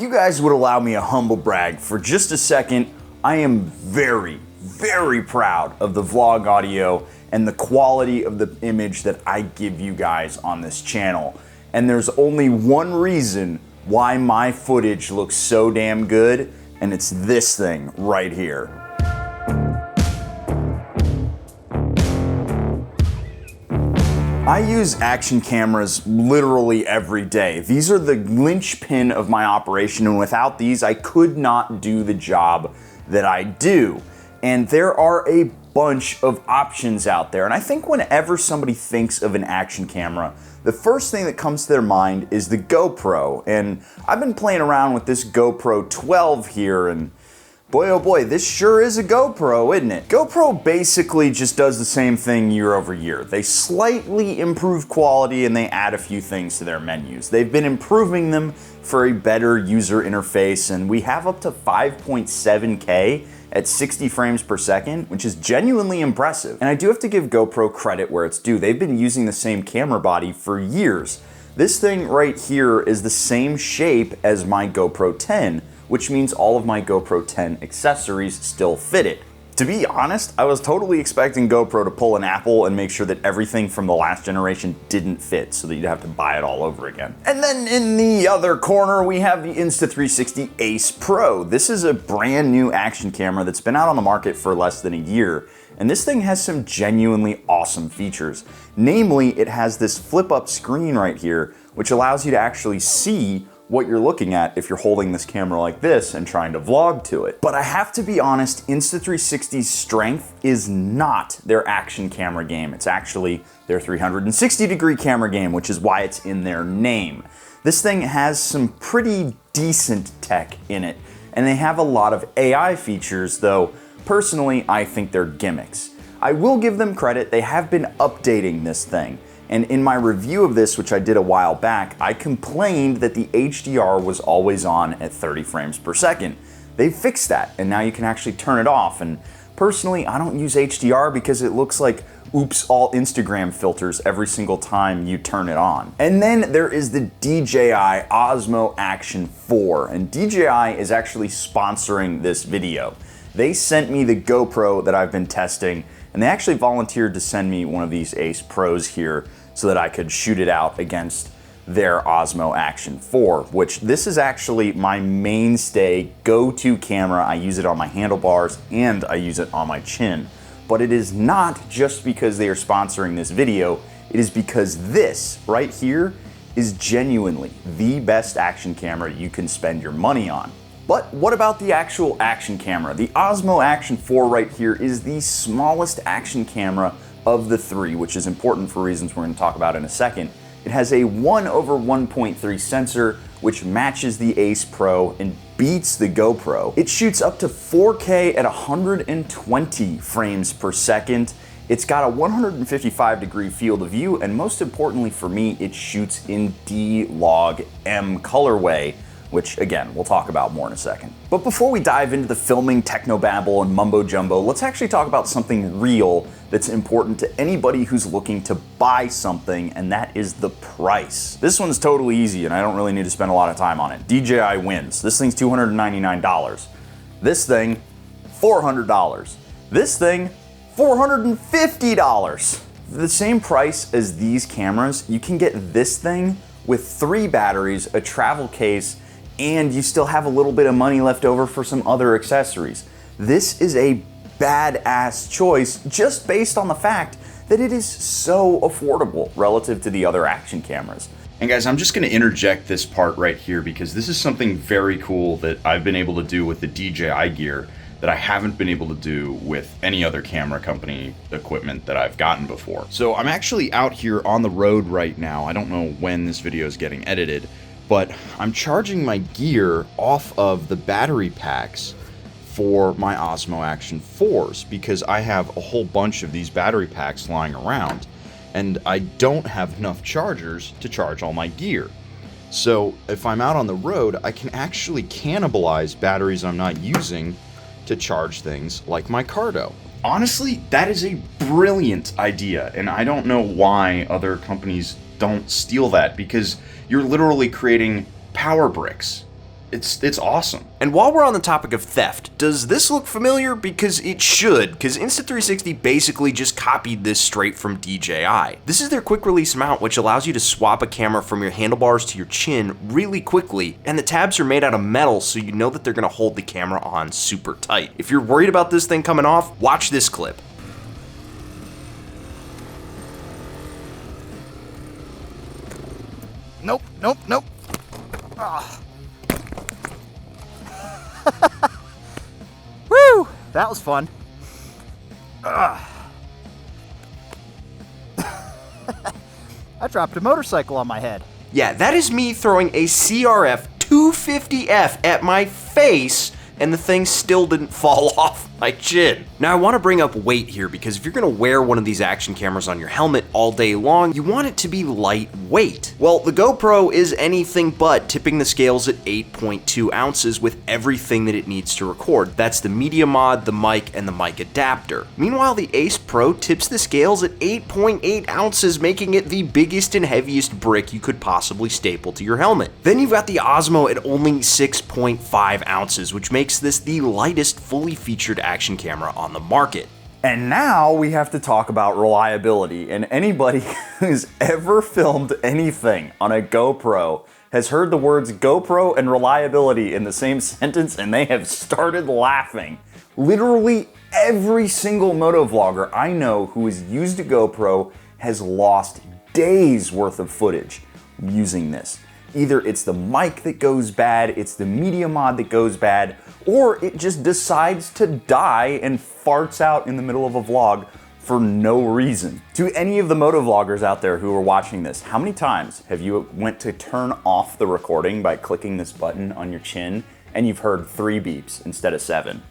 you guys would allow me a humble brag for just a second, I am very, very proud of the vlog audio and the quality of the image that I give you guys on this channel. And there's only one reason why my footage looks so damn good, and it's this thing right here. I use action cameras literally every day. These are the linchpin of my operation, and without these, I could not do the job that I do. And there are a bunch of options out there. And I think whenever somebody thinks of an action camera, the first thing that comes to their mind is the GoPro. And I've been playing around with this GoPro 12 here, and boy, oh boy, this sure is a GoPro, isn't it? GoPro basically just does the same thing year over year. They slightly improve quality and they add a few things to their menus. They've been improving them for a better user interface, and we have up to 5.7K at 60 frames per second, which is genuinely impressive. And I do have to give GoPro credit where it's due. They've been using the same camera body for years. This thing right here is the same shape as my GoPro 10, which means all of my GoPro 10 accessories still fit it. To be honest, I was totally expecting GoPro to pull an Apple and make sure that everything from the last generation didn't fit so that you'd have to buy it all over again. And then in the other corner, we have the Insta360 Ace Pro. This is a brand new action camera that's been out on the market for less than a year. And this thing has some genuinely awesome features. Namely, it has this flip up screen right here, which allows you to actually see what you're looking at if you're holding this camera like this and trying to vlog to it. But I have to be honest, Insta360's strength is not their action camera game. It's actually their 360-degree camera game, which is why it's in their name. This thing has some pretty decent tech in it, and they have a lot of AI features, though personally I think they're gimmicks. I will give them credit, they have been updating this thing. And in my review of this, which I did a while back, I complained that the HDR was always on at 30 frames per second. They've fixed that, and now you can actually turn it off. And personally, I don't use HDR because it looks like oops all Instagram filters every single time you turn it on. And then there is the DJI Osmo Action 4, and DJI is actually sponsoring this video. They sent me the GoPro that I've been testing, and they actually volunteered to send me one of these Ace Pros here so that I could shoot it out against their Osmo Action 4, which this is actually my mainstay go-to camera. I use it on my handlebars and I use it on my chin. But it is not just because they are sponsoring this video, it is because this right here is genuinely the best action camera you can spend your money on. But what about the actual action camera? The Osmo Action 4 right here is the smallest action camera of the three, which is important for reasons we're going to talk about in a second. It has a 1/1.3 sensor, which matches the Ace Pro and beats the GoPro. It shoots up to 4K at 120 frames per second. It's got a 155-degree field of view, and most importantly for me, it shoots in D-Log-M colorway, which again, we'll talk about more in a second. But before we dive into the filming technobabble and mumbo jumbo, let's actually talk about something real that's important to anybody who's looking to buy something, and that is the price. This one's totally easy, and I don't really need to spend a lot of time on it. DJI wins. This thing's $299. This thing, $400. This thing, $450. For the same price as these cameras, you can get this thing with 3 batteries, a travel case, and you still have a little bit of money left over for some other accessories. This is a badass choice just based on the fact that it is so affordable relative to the other action cameras. And guys, I'm just going to interject this part right here because this is something very cool that I've been able to do with the DJI gear that I haven't been able to do with any other camera company equipment that I've gotten before. So I'm actually out here on the road right now. I don't know when this video is getting edited, but I'm charging my gear off of the battery packs for my Osmo Action 4s because I have a whole bunch of these battery packs lying around and I don't have enough chargers to charge all my gear. So if I'm out on the road, I can actually cannibalize batteries I'm not using to charge things like my Cardo. Honestly, that is a brilliant idea, and I don't know why other companies don't steal that, because you're literally creating power bricks. It's awesome. And while we're on the topic of theft, does this look familiar? Because it should, because Insta360 basically just copied this straight from DJI. This is their quick release mount, which allows you to swap a camera from your handlebars to your chin really quickly, and the tabs are made out of metal, so you know that they're gonna hold the camera on super tight. If you're worried about this thing coming off, watch this clip. Nope, nope, nope. Ah. Woo! That was fun. I dropped a motorcycle on my head. Yeah, that is me throwing a CRF 250F at my face, and the thing still didn't fall off my chin. Now I want to bring up weight here, because if you're going to wear one of these action cameras on your helmet all day long, you want it to be lightweight. Well, the GoPro is anything but, tipping the scales at 8.2 ounces with everything that it needs to record. That's the media mod, the mic, and the mic adapter. Meanwhile, the Ace Pro tips the scales at 8.8 ounces, making it the biggest and heaviest brick you could possibly staple to your helmet. Then you've got the Osmo at only 6.5 ounces, which makes this the lightest fully featured action camera on the market. And now we have to talk about reliability, and anybody who's ever filmed anything on a GoPro has heard the words GoPro and reliability in the same sentence, and they have started laughing. Literally every single motovlogger I know who has used a GoPro has lost days worth of footage using this. Either it's the mic that goes bad, it's the media mod that goes bad, or it just decides to die and farts out in the middle of a vlog for no reason. To any of the motovloggers out there who are watching this, how many times have you went to turn off the recording by clicking this button on your chin and you've heard 3 beeps instead of 7?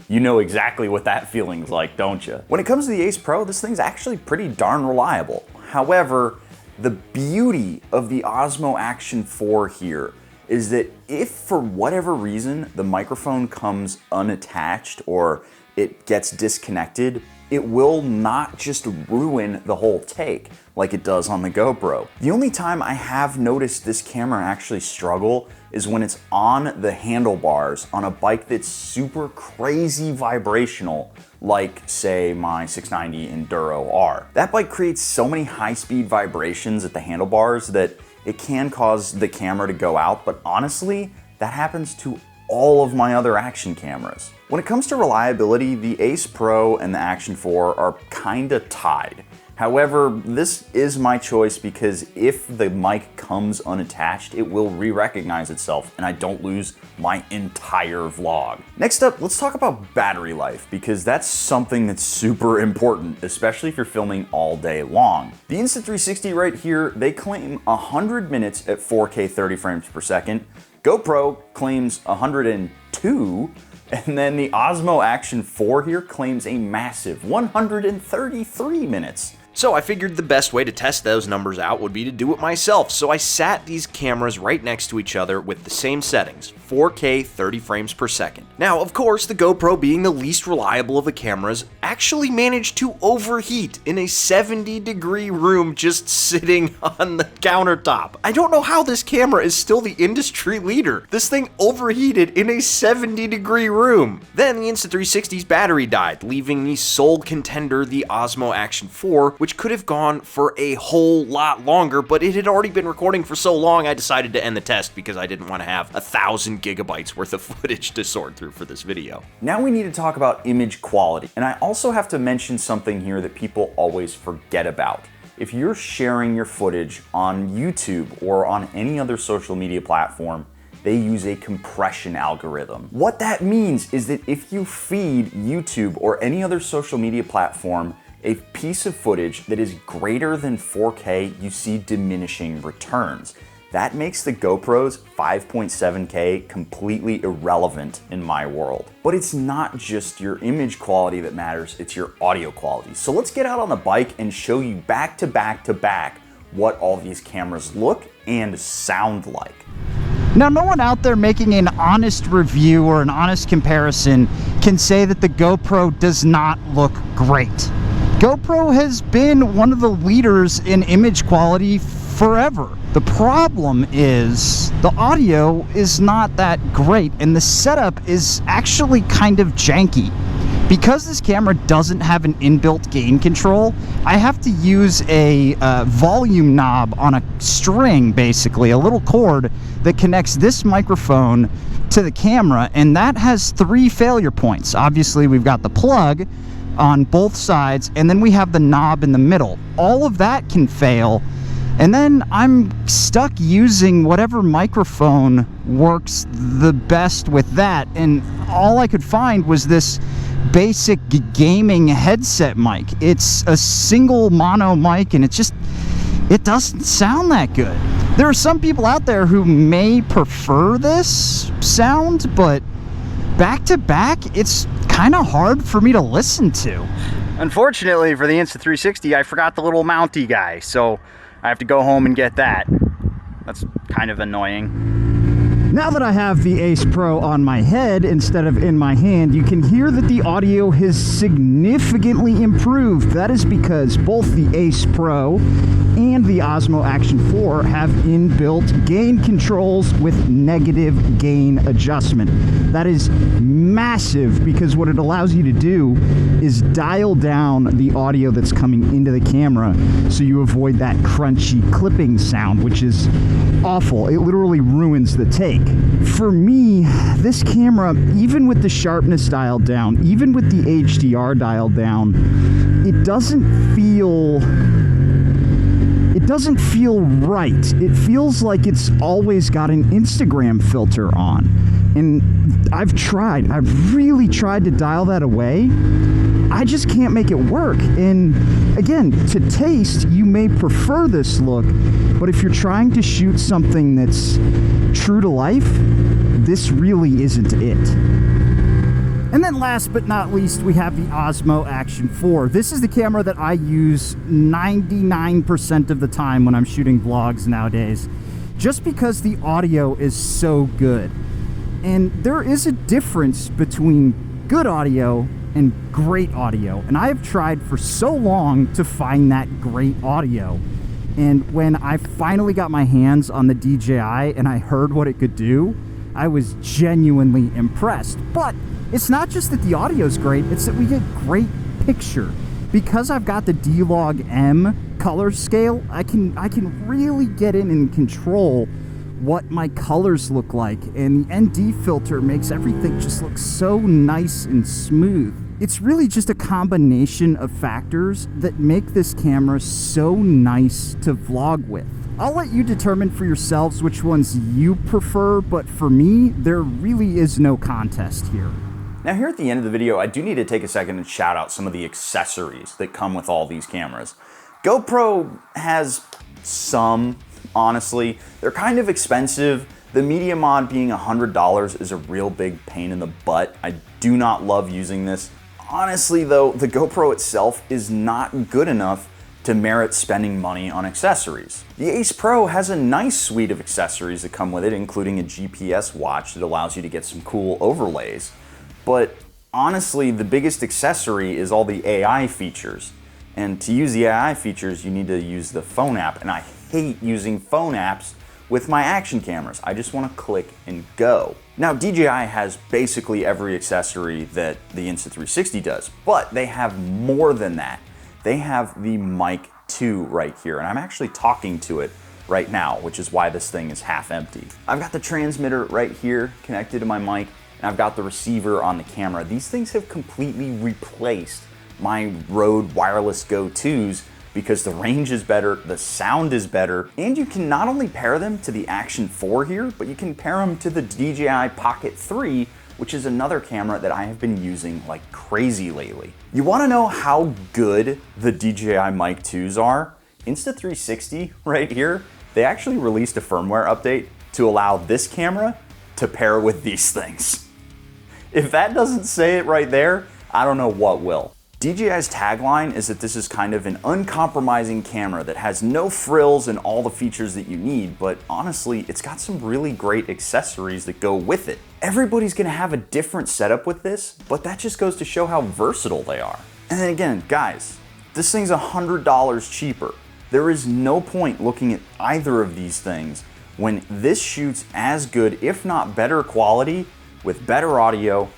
You know exactly what that feeling's like, don't you? When it comes to the Ace Pro, this thing's actually pretty darn reliable. However, the beauty of the Osmo Action 4 here is that if for whatever reason the microphone comes unattached or it gets disconnected, it will not just ruin the whole take like it does on the GoPro. The only time I have noticed this camera actually struggle is when it's on the handlebars on a bike that's super crazy vibrational, like say my 690 Enduro R. That bike creates so many high-speed vibrations at the handlebars that it can cause the camera to go out, but honestly, that happens to all of my other action cameras. When it comes to reliability, the Ace Pro and the Action 4 are kinda tied. However, this is my choice because if the mic comes unattached, it will re-recognize itself and I don't lose my entire vlog. Next up, let's talk about battery life, because that's something that's super important, especially if you're filming all day long. The Insta360 right here, they claim 100 minutes at 4K 30 frames per second. GoPro claims 102, and then the Osmo Action 4 here claims a massive 133 minutes. So I figured the best way to test those numbers out would be to do it myself, so I sat these cameras right next to each other with the same settings, 4K 30 frames per second. Now, of course, the GoPro, being the least reliable of the cameras, actually managed to overheat in a 70-degree room just sitting on the countertop. I don't know how this camera is still the industry leader. This thing overheated in a 70-degree room. Then the Insta360's battery died, leaving the sole contender, the Osmo Action 4, which could have gone for a whole lot longer, but it had already been recording for so long I decided to end the test because I didn't want to have 1,000 gigabytes worth of footage to sort through for this video. Now we need to talk about image quality, and I also have to mention something here that people always forget about. If you're sharing your footage on YouTube or on any other social media platform, they use a compression algorithm. What that means is that if you feed YouTube or any other social media platform a piece of footage that is greater than 4K, you see diminishing returns. That makes the GoPro's 5.7K completely irrelevant in my world. But it's not just your image quality that matters, it's your audio quality. So let's get out on the bike and show you back to back to back what all these cameras look and sound like. Now, no one out there making an honest review or an honest comparison can say that the GoPro does not look great. GoPro has been one of the leaders in image quality forever. The problem is the audio is not that great, and the setup is actually kind of janky. Because this camera doesn't have an inbuilt gain control, I have to use a volume knob on a string, basically, a little cord that connects this microphone to the camera, and that has 3 failure points. Obviously, we've got the plug on both sides, and then we have the knob in the middle. All of that can fail, and then I'm stuck using whatever microphone works the best with that, and all I could find was this basic gaming headset mic. It's a single mono mic, and it doesn't sound that good. There are some people out there who may prefer this sound, but back to back, it's kind of hard for me to listen to. Unfortunately for the Insta360, I forgot the little mounty guy, so I have to go home and get that. That's kind of annoying. Now that I have the Ace Pro on my head instead of in my hand, you can hear that the audio has significantly improved. That is because both the Ace Pro and the Osmo Action 4 have inbuilt gain controls with negative gain adjustment. That is massive because what it allows you to do is dial down the audio that's coming into the camera so you avoid that crunchy clipping sound, which is awful. It literally ruins the take. For me, this camera, even with the sharpness dialed down, even with the HDR dialed down, it doesn't feel right. It feels like it's always got an Instagram filter on. And I've really tried to dial that away. I just can't make it work. And again, to taste, you may prefer this look, but if you're trying to shoot something that's true to life, this really isn't it. And then last but not least, we have the Osmo Action 4. This is the camera that I use 99% of the time when I'm shooting vlogs nowadays, just because the audio is so good. And there is a difference between good audio and great audio, and I have tried for so long to find that great audio. And when I finally got my hands on the DJI and I heard what it could do, I was genuinely impressed. But it's not just that the audio is great, it's that we get great picture. Because I've got the D-Log M color scale, I can really get in and control what my colors look like, and the ND filter makes everything just look so nice and smooth. It's really just a combination of factors that make this camera so nice to vlog with. I'll let you determine for yourselves which ones you prefer, but for me, there really is no contest here. Now here at the end of the video, I do need to take a second and shout out some of the accessories that come with all these cameras. GoPro has some, honestly. They're kind of expensive. The media mod being $100 is a real big pain in the butt. I do not love using this. Honestly though, the GoPro itself is not good enough to merit spending money on accessories. The Ace Pro has a nice suite of accessories that come with it, including a GPS watch that allows you to get some cool overlays. But honestly, the biggest accessory is all the AI features. And to use the AI features, you need to use the phone app, and I hate using phone apps with my action cameras. I just want to click and go. Now, DJI has basically every accessory that the Insta360 does, but they have more than that. They have the Mic 2 right here, and I'm actually talking to it right now, which is why this thing is half empty. I've got the transmitter right here connected to my mic, and I've got the receiver on the camera. These things have completely replaced my Rode wireless Go 2s because the range is better, the sound is better, and you can not only pair them to the Action 4 here, but you can pair them to the DJI Pocket 3, which is another camera that I have been using like crazy lately. You wanna know how good the DJI Mic 2s are? Insta360 right here, they actually released a firmware update to allow this camera to pair with these things. If that doesn't say it right there, I don't know what will. DJI's tagline is that this is kind of an uncompromising camera that has no frills and all the features that you need, but honestly, it's got some really great accessories that go with it. Everybody's gonna have a different setup with this, but that just goes to show how versatile they are. And then again, guys, this thing's $100 cheaper. There is no point looking at either of these things when this shoots as good, if not better quality, with better audio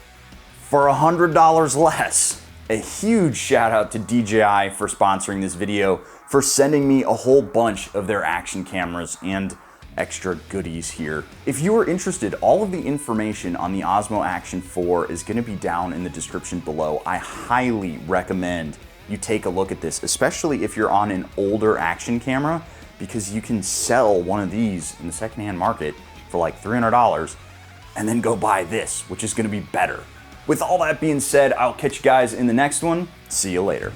for $100 less. A huge shout out to DJI for sponsoring this video, for sending me a whole bunch of their action cameras and extra goodies here. If you are interested, all of the information on the Osmo Action 4 is going to be down in the description below. I highly recommend you take a look at this, especially if you're on an older action camera, because you can sell one of these in the secondhand market for like $300 and then go buy this, which is going to be better. With all that being said, I'll catch you guys in the next one. See you later.